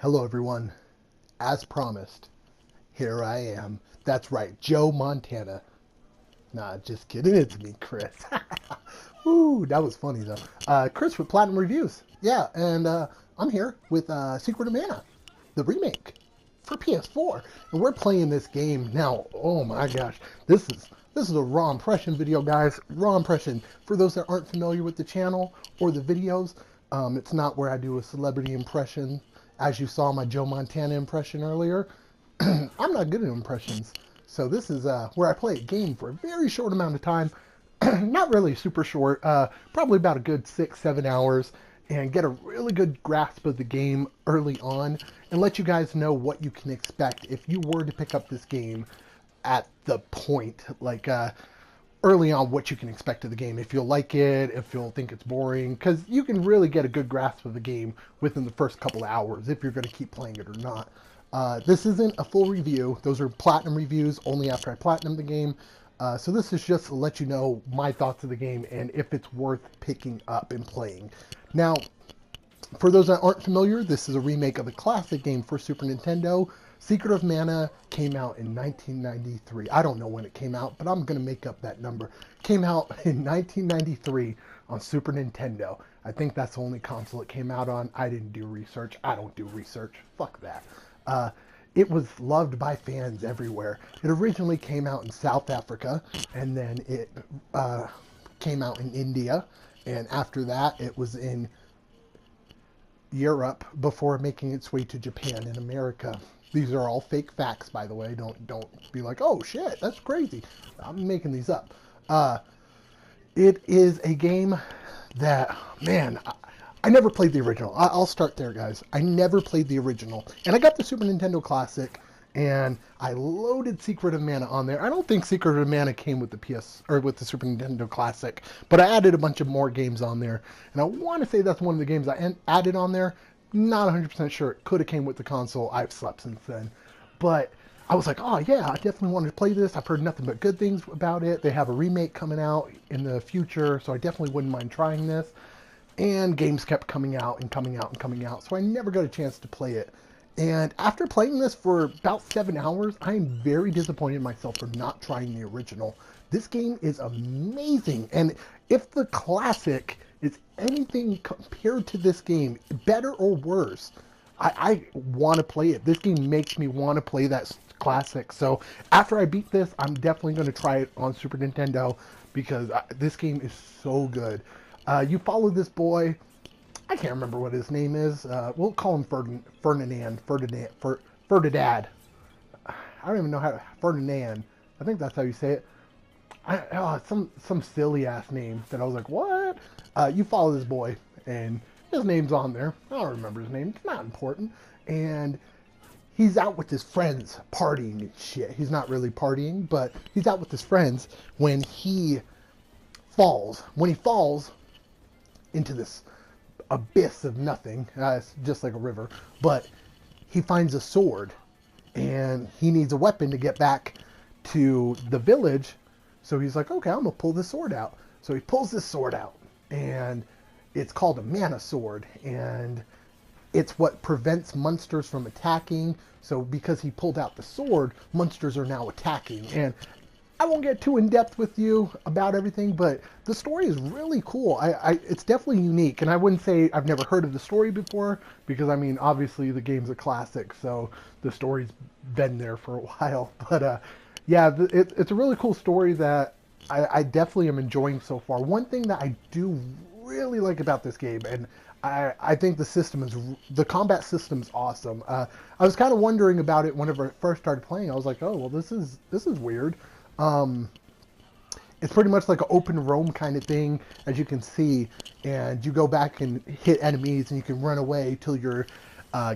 Hello, everyone. As promised, here I am. That's right, Joe Montana. Nah, just kidding. It's me, Chris. Ooh, that was funny though. Chris with Platinum Reviews. Yeah, and I'm here with Secret of Mana, the remake for PS4, and we're playing this game now. Oh my gosh, this is a raw impression video, guys. Raw impression. For those that aren't familiar with the channel or the videos, it's not where I do a celebrity impression, as you saw my Joe Montana impression earlier. I'm not good at impressions. So this is where I play a game for a very short amount of time. Not really super short, probably about a good 6-7 hours, and get a really good grasp of the game early on, and let you guys know what you can expect if you were to pick up this game at the point, like early on, what you can expect of the game. If you'll like it, if you'll think it's boring, because you can really get a good grasp of the game within the first couple of hours if you're going to keep playing it or not. This isn't a full review. Those are platinum reviews only after I platinum the game. So this is just to let you know my thoughts of the game and if it's worth picking up and playing. Now, for those that aren't familiar, this is a remake of a classic game for Super Nintendo. Secret of Mana came out in 1993. I don't know when it came out, but I'm going to make up that number. Came out in 1993 on Super Nintendo. I think that's the only console it came out on. I didn't do research. I don't do research. Fuck that. It was loved by fans everywhere. It originally came out in South Africa, and then it came out in India, and after that it was in Europe before making its way to Japan and America. These are all fake facts, by the way. Don't be like, oh shit, that's crazy. I'm making these up. It is a game that, man, I never played the original. I'll start there, guys. I never played the original. And I got the Super Nintendo Classic, and I loaded Secret of Mana on there. I don't think Secret of Mana came with the with the Super Nintendo Classic, but I added a bunch of more games on there. And I want to say that's one of the games I added on there. Not 100% sure. It could have came with the console. I've slept since then. But I was like, oh yeah, I definitely wanted to play this. I've heard nothing but good things about it. They have a remake coming out in the future, so I definitely wouldn't mind trying this. And games kept coming out and coming out and coming out, so I never got a chance to play it. And after playing this for about 7 hours, I am very disappointed in myself for not trying the original. This game is amazing, and if the classic is anything compared to this game, better or worse, I want to play it. This game makes me want to play that classic. So after I beat this, I'm definitely going to try it on Super Nintendo because this game is so good. You follow this boy. I can't remember what his name is. We'll call him Ferdinand. Ferdinand. I don't even know how to... Ferdinand. I think that's how you say it. Some silly ass name that I was like, what? You follow this boy, and his name's on there. I don't remember his name. It's not important. And he's out with his friends partying and shit. He's not really partying, but he's out with his friends when he falls. When he falls into this abyss of nothing, it's just like a river, but he finds a sword, and he needs a weapon to get back to the village. So he's like, okay, I'm gonna pull this sword out. So he pulls this sword out, and it's called a mana sword, and it's what prevents monsters from attacking. So because he pulled out the sword, monsters are now attacking. And I won't get too in depth with you about everything, but the story is really cool. It's definitely unique, and I wouldn't say I've never heard of the story before, because I mean, obviously the game's a classic, so the story's been there for a while. But yeah, it's a really cool story that I definitely am enjoying so far. One thing that I do really like about this game, and I think the combat system is awesome. I was kind of wondering about it whenever I first started playing. I was like, oh well, this is weird. It's pretty much like an open roam kind of thing, as you can see, and you go back and hit enemies, and you can run away till your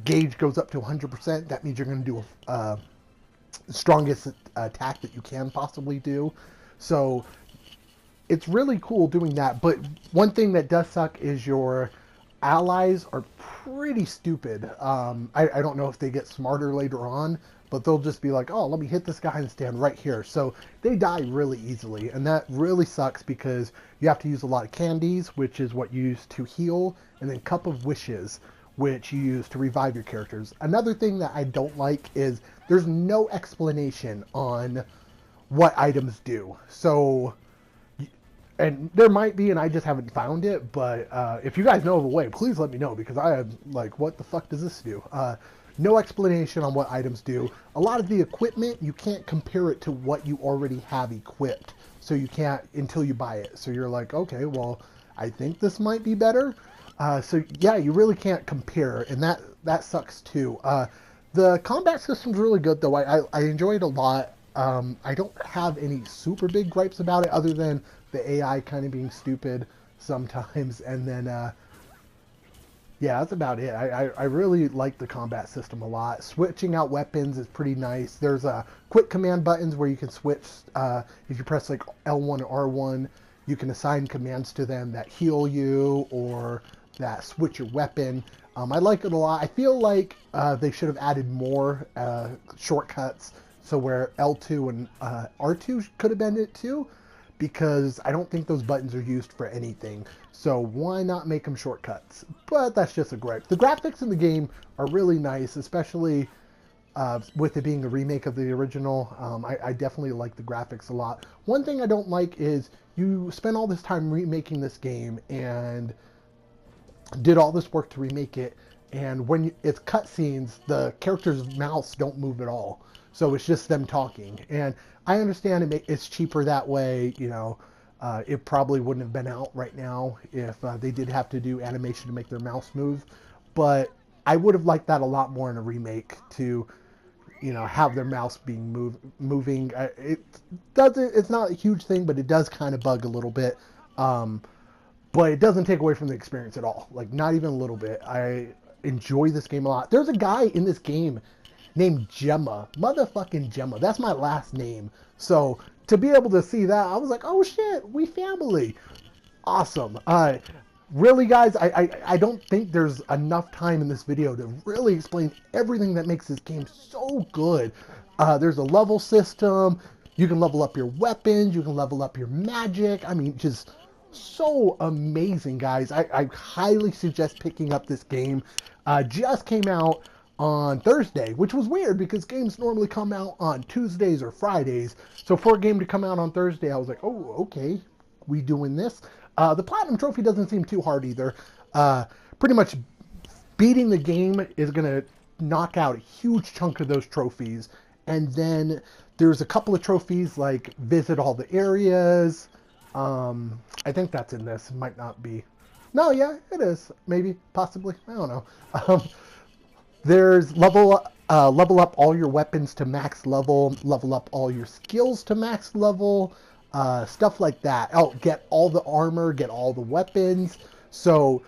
gauge goes up to 100%. That means you're going to do the strongest attack that you can possibly do. So it's really cool doing that, but one thing that does suck is your allies are pretty stupid. I don't know if they get smarter later on, but they'll just be like, oh, let me hit this guy and stand right here. So they die really easily, and that really sucks because you have to use a lot of candies, which is what you use to heal, and then Cup of Wishes, which you use to revive your characters. Another thing that I don't like is there's no explanation on what items do. So, and there might be, and I just haven't found it, but if you guys know of a way, please let me know, because I am like, what the fuck does this do? No explanation on what items do. A lot of the equipment, you can't compare it to what you already have equipped. So you can't until you buy it. So you're like, okay, well, I think this might be better. So yeah, you really can't compare, and that sucks too. The combat system's really good though. I enjoy it a lot. I don't have any super big gripes about it, other than the AI kind of being stupid sometimes, and then yeah, that's about it. I really like the combat system a lot. Switching out weapons is pretty nice. There's quick command buttons where you can switch. If you press like L1 or R1, you can assign commands to them that heal you or that switch your weapon. I like it a lot. I feel like they should have added more shortcuts, so where L2 and R2 could have been it too, because I don't think those buttons are used for anything. So why not make them shortcuts? But that's just a gripe. The graphics in the game are really nice, especially with it being a remake of the original. I definitely like the graphics a lot. One thing I don't like is you spend all this time remaking this game and did all this work to remake it, and when it's cutscenes, the characters' mouths don't move at all. So it's just them talking. And I understand it's cheaper that way. You know, it probably wouldn't have been out right now if they did have to do animation to make their mouse move. But I would have liked that a lot more in a remake, to, you know, have their mouse being moving. It's not a huge thing, but it does kind of bug a little bit. But it doesn't take away from the experience at all. Like, not even a little bit. I enjoy this game a lot. There's a guy in this game named Gemma. Motherfucking Gemma. That's my last name. So to be able to see that, I was like, oh shit, we family. Awesome. Really, guys, I don't think there's enough time in this video to really explain everything that makes this game so good. There's a level system. You can level up your weapons. You can level up your magic. I mean, just so amazing, guys. I highly suggest picking up this game. Just came out on Thursday, which was weird because games normally come out on Tuesdays or Fridays. So for a game to come out on Thursday, I was like, oh, okay, we doing this. The Platinum Trophy doesn't seem too hard either. Pretty much beating the game is going to knock out a huge chunk of those trophies. And then there's a couple of trophies like visit all the areas. I think that's in this. It might not be. No, yeah, it is. Maybe, possibly. I don't know. There's level up all your weapons to max level, level up all your skills to max level, stuff like that. Oh, get all the armor, get all the weapons. So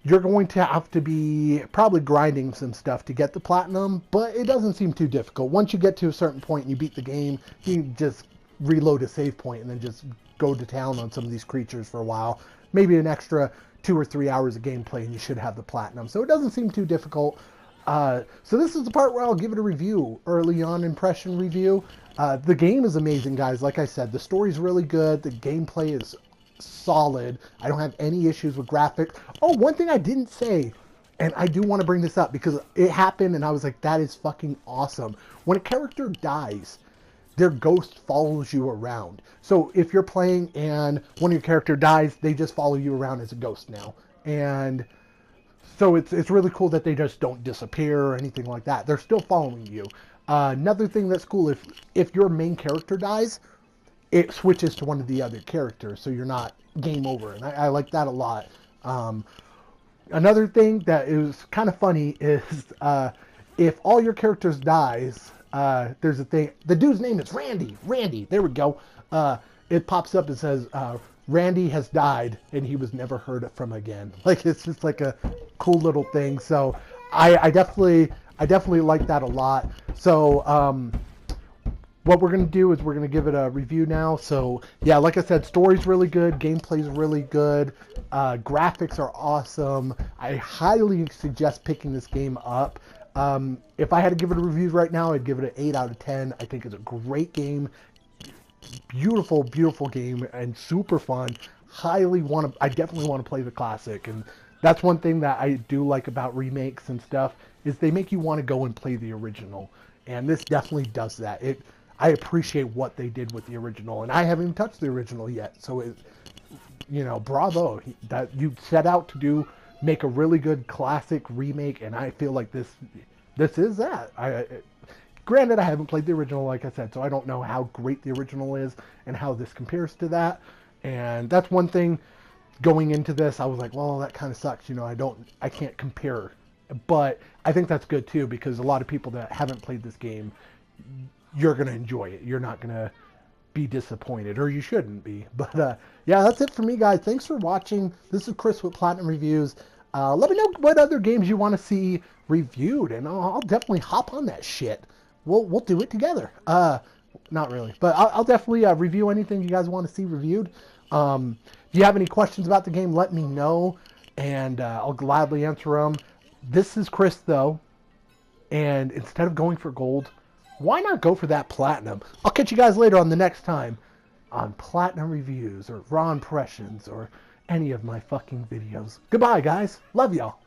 you're going to have to be probably grinding some stuff to get the platinum, but it doesn't seem too difficult. Once you get to a certain point and you beat the game, you just reload a save point and then just go to town on some of these creatures for a while. Maybe an extra 2 or 3 hours of gameplay and you should have the platinum. So it doesn't seem too difficult. So this is the part where I'll give it a review, early on impression review. The game is amazing, guys. Like I said, the story's really good. The gameplay is solid. I don't have any issues with graphics. Oh, one thing I didn't say, and I do want to bring this up because it happened and I was like, that is fucking awesome. When a character dies, their ghost follows you around. So if you're playing and one of your character dies, they just follow you around as a ghost now. And so it's really cool that they just don't disappear or anything like that. They're still following you. Another thing that's cool, if your main character dies, it switches to one of the other characters, so you're not game over. And I like that a lot. Another thing that is kind of funny is if all your characters dies, there's a thing. The dude's name is Randy. Randy, there we go. It pops up and says, Randy has died and he was never heard from again. Like, it's just like a cool little thing. So I definitely like that a lot. So what we're going to do is we're going to give it a review now. So yeah, like I said, story's really good. Gameplay's really good. Graphics are awesome. I highly suggest picking this game up. If I had to give it a review right now, I'd give it an 8 out of 10. I think it's a great game. Beautiful, beautiful game and super fun. I definitely want to play the classic, and That's one thing that I do like about remakes and stuff, is they make you want to go and play the original. And this definitely does that. I appreciate what they did with the original, and I haven't even touched the original yet. So bravo, that you set out to make a really good classic remake, and I feel like this is that. Granted, I haven't played the original, like I said, so I don't know how great the original is and how this compares to that. And that's one thing going into this, I was like, well, that kind of sucks. I can't compare. But I think that's good too, because a lot of people that haven't played this game, you're going to enjoy it. You're not going to be disappointed, or you shouldn't be. But yeah, that's it for me, guys. Thanks for watching. This is Chris with Platinum Reviews. Let me know what other games you want to see reviewed, and I'll definitely hop on that shit. We'll do it together. Not really, but I'll definitely review anything you guys want to see reviewed. If you have any questions about the game, let me know, and I'll gladly answer them. This is Chris, though, and instead of going for gold, why not go for that platinum? I'll catch you guys later on the next time on Platinum Reviews or Raw Impressions or any of my fucking videos. Goodbye, guys. Love y'all.